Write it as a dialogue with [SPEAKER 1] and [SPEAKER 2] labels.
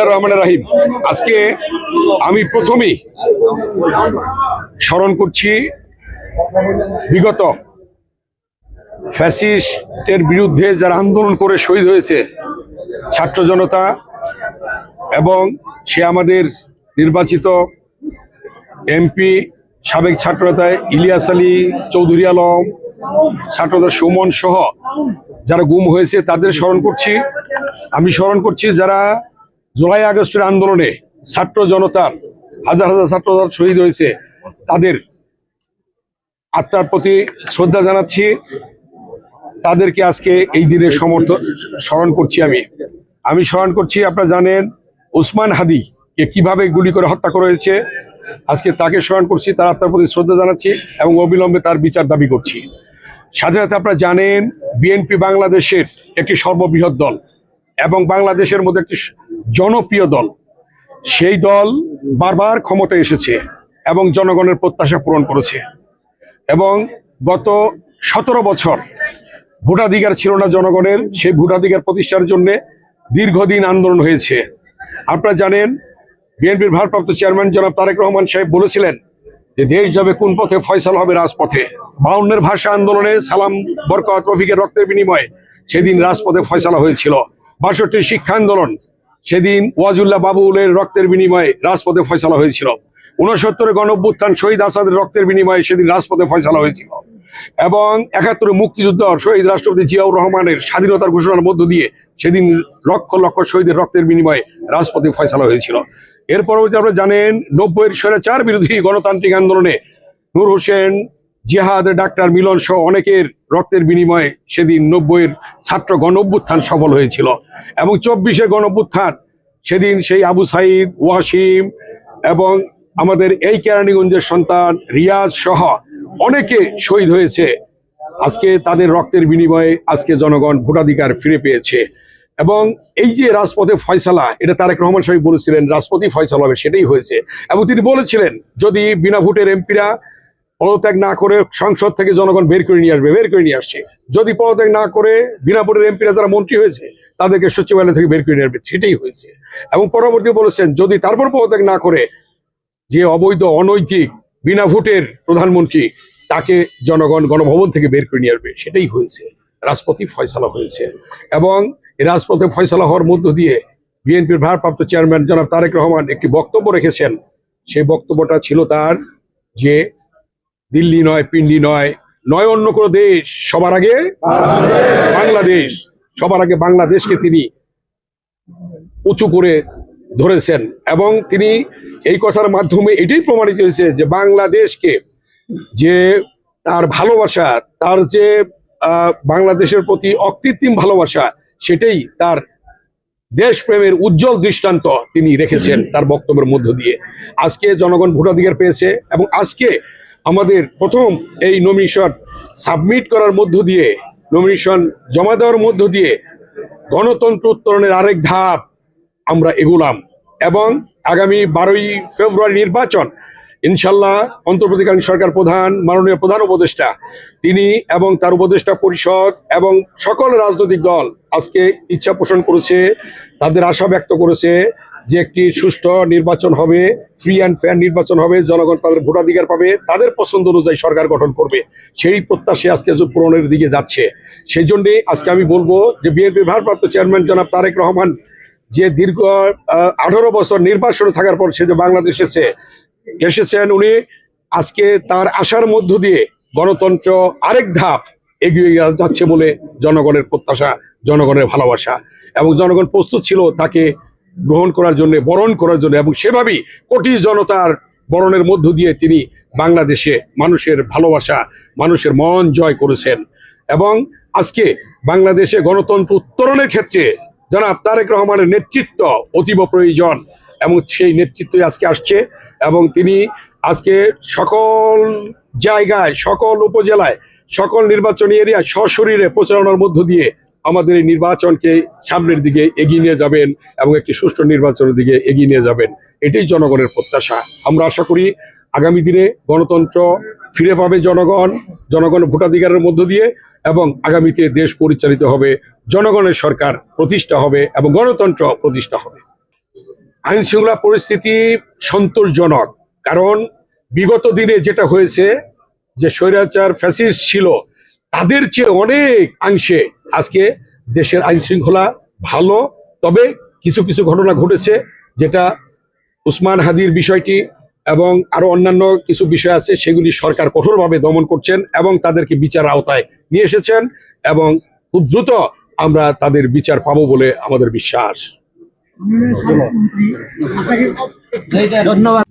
[SPEAKER 1] রহমান রাহিম। আজকে আমি প্রথমেই স্মরণ করছি বিগত ফ্যাসিস্টের বিরুদ্ধে যারা আন্দোলন করে শহীদ হয়েছে ছাত্র জনতা, এবং সে আমাদের নির্বাচিত এমপি সাবেক ছাত্রনেতা ইলিয়াস আলী চৌধুরী আলম, ছাত্রদা সুমন সহ যারা গুম হয়েছে তাদের স্মরণ করছি। আমি স্মরণ করছি যারা জুলাই আগস্টের আন্দোলনে ছাত্র জনতার হাজার হাজার ছাত্র শহীদ হয়েছে, তাদের আত্মার প্রতি শ্রদ্ধা জানাচ্ছি। তাদেরকে আজকে এই দিনে স্মরণ করছি। আমি স্মরণ করছি, আপনারা জানেন ওসমান হাদিকে কিভাবে গুলি করে হত্যা করা হয়েছে, আজকে তাকে স্মরণ করছি, তার আত্মার প্রতি শ্রদ্ধা জানাচ্ছি এবং অবিলম্বে তার বিচার দাবি করছি। সাথে সাথে আপনারা জানেন বিএনপি বাংলাদেশের একটি সর্ববৃহৎ দল এবং বাংলাদেশের মধ্যে একটি জনপ্রিয় দল। সেই দল বারবার ক্ষমতায় এসেছে এবং জনগণের প্রত্যাশা পূরণ করেছে, এবং গত 17 বছর ভোটাধিকার ছিল না জনগণের। সেই ভোটাধিকার প্রতিষ্ঠার জন্য দীর্ঘদিন আন্দোলন হয়েছে। আপনারা জানেন বিএনপির ভারপ্রাপ্ত চেয়ারম্যান জনাব তারেক রহমান সাহেব বলেছিলেন যে দেশ যাবে কোন পথে, ফয়সালা হবে রাজপথে। 52-এর ভাষা আন্দোলনে সালাম বরকত রফিকের রক্তের বিনিময়ে সেদিন রাজপথে ফয়সালা হয়েছিল। 62-র শিক্ষা আন্দোলন, সেদিন ওয়াজুল্লাহ বাবুলের রক্তের বিনিময়ে রাজপথে ফয়সালা হয়েছিল। 69-এর গণঅভ্যুত্থান শহীদ আসাদের রক্তের বিনিময়ে সেদিন রাজপথে ফয়সালা হয়েছিল। এবং 71-এ মুক্তিযুদ্ধ শহীদ রাষ্ট্রপতি জিয়াউর রহমানের স্বাধীনতার ঘোষণার মধ্য দিয়ে সেদিন লক্ষ লক্ষ শহীদের রক্তের বিনিময়ে রাজপথে ফয়সালা হয়েছিল। এর পরবর্তী আপনারা জানেন 90-এর স্বৈরাচার বিরোধী গণতান্ত্রিক আন্দোলনে নূর হোসেন, জিহাদ, ডাক্তার মিলন সহ অনেকের রক্তের বিনিময়ে সেদিন 90-এর ছাত্র গণঅভ্যুত্থান সফল হয়েছিল। এবং 24-এর গণঅভ্যুত্থান, সেদিন সেই আবু সাইদ, ওয়াসিম এবং আমাদের এই কেরানীগঞ্জের সন্তান রিয়াজ সহ অনেকে শহীদ হয়েছে। আজকে তাদের রক্তের বিনিময়ে আজকে জনগণ ভোটাধিকার ফিরে পেয়েছে। এবং এই যে রাজপথে ফয়সালা, এটা তারেক রহমান সাহেব বলেছিলেন রাজপথই ফয়সালা হবে, সেটাই হয়েছে। এবং তিনি বলেছিলেন যদি বিনা ভোটের এমপিরা পদত্যাগ না করে সংসদ থেকে জনগণ বের করে নিয়ে আসবে, বের করে নিয়ে আসছে। যদি পদত্যাগ না করে বিনা ভোটের এমপিরা যারা মন্ত্রী হয়েছে তাদেরকে সচিবালয় থেকে বের করে নিয়ে আসবে, সেটাই হয়েছে। এবং পরবর্তী বলেছেন যদি তারপর পদত্যাগ না করে যে অবৈধ অনৈতিক বিনা ভোটের প্রধানমন্ত্রী, তাকে জনগণ গণভবন থেকে বের করে নিয়ে আসবে, সেটাই হয়েছে। রাজপথই ফয়সালা হয়েছে। এবং এই রাজপথে ফয়সালা হওয়ার মধ্য দিয়ে বিএনপির ভারপ্রাপ্ত চেয়ারম্যান জনাব তারেক রহমান একটি বক্তব্য রেখেছেন। সেই বক্তব্যটা ছিল তার যে দিল্লি নয়, পিন্ডি নয়, নয় অন্য কোনো দেশ, সবার আগে বাংলাদেশ, সবার আগে বাংলাদেশকে তিনি উঁচু করে ধরেছেন। এবং তিনি এই কথার মাধ্যমে এটাই প্রমাণিত হয়েছে যে বাংলাদেশকে, যে তার ভালোবাসা, তার যে বাংলাদেশের প্রতি অকৃত্রিম ভালোবাসা, সেটাই তার দেশপ্রেমের উজ্জ্বল দৃষ্টান্ত তিনি রেখেছেন তার বক্তব্যের মধ্য দিয়ে। আজকে জনগণ ভোটাধিকার পেয়েছে এবং আজকে আমাদের প্রথম এই নমিনেশন সাবমিট করার মধ্য দিয়ে, নমিনেশন জমা দেওয়ার মধ্য দিয়ে গণতন্ত্র উত্তরণের আরেক ধাপ আমরা এগোলাম। এবং আগামী 12ই ফেব্রুয়ারি নির্বাচন ইনশাল্লাহ অন্তর্বর্তীকালীন সরকার প্রধান, মাননীয় প্রধান উপদেষ্টা, তিনি এবং তার উপদেষ্টা পরিষদ এবং সকল রাজনৈতিক দল আজকে ইচ্ছা পোষণ করেছে, তাদের আশা ব্যক্ত করেছে যে একটি সুষ্ঠু নির্বাচন হবে, ফ্রি অ্যান্ড ফেয়ার নির্বাচন হবে, জনগণ তাদের ভোটাধিকার পাবে, তাদের পছন্দ অনুযায়ী সরকার গঠন করবে। সেই প্রত্যাশা আজকে পূরণের দিকে যাচ্ছে। সেই জন্যে আজকে আমি বলবো যে বিএনপির ভারপ্রাপ্ত চেয়ারম্যান জনাব তারেক রহমান যে দীর্ঘ 18 বছর নির্বাসনে থাকার পর সে যে বাংলাদেশ এসেছেন, উনি আজকে তার আশার মধ্য দিয়ে গণতন্ত্র আরেক ধাপ এগিয়ে যাচ্ছে বলে জনগণের প্রত্যাশা, জনগণের ভালোবাসা, এবং জনগণ প্রস্তুত ছিল তাকে গ্রহণ করার জন্য, বরণ করার জন্য। এবং সেভাবেই কোটি জনতার বরণের মধ্য দিয়ে তিনি বাংলাদেশে মানুষের ভালোবাসা, মানুষের মন জয় করেছেন। এবং আজকে বাংলাদেশে গণতন্ত্র উত্তরণের ক্ষেত্রে জনাব তারেক রহমানের নেতৃত্ব অতীব প্রয়োজন, এবং সেই নেতৃত্বই আজকে আসছে। এবং তিনি আজকে সকল জায়গায়, সকল উপজেলায়, সকল নির্বাচনী এরিয়ায় সশরীরে প্রচারণার মধ্য দিয়ে আমাদের এই নির্বাচনকে সামনের দিকে এগিয়ে নিয়ে যাবেন এবং একটি সুষ্ঠু নির্বাচনের দিকে এগিয়ে নিয়ে যাবেন। এটাই জনগণের প্রত্যাশা। আমরা আশা করি আগামী দিনে গণতন্ত্র ফিরে পাবে জনগণ, জনগণের ভোটাধিকারের মধ্য দিয়ে, এবং আগামীতে দেশ পরিচালিত হবে, জনগণের সরকার প্রতিষ্ঠা হবে এবং গণতন্ত্র প্রতিষ্ঠা হবে। আইন শৃঙ্খলা পরিস্থিতি সন্তোষজনক, কারণ বিগত দিনে যেটা হয়েছে যে স্বৈরাচার ফ্যাসিস্ট ছিল তাদের চেয়ে অনেক অংশে আজকে দেশের আইন শৃঙ্খলা ভালো। তবে কিছু কিছু ঘটনা ঘটেছে, যেটা উসমান হাদির বিষয়টি এবং আরো অন্যান্য কিছু বিষয় আছে, সেগুলি সরকার কঠোরভাবে দমন করছেন এবং তাদেরকে বিচার আওতায় নিয়ে এসেছেন, এবং খুব দ্রুত আমরা তাদের বিচার পাবো বলে আমাদের বিশ্বাস।
[SPEAKER 2] ধন্যবাদ।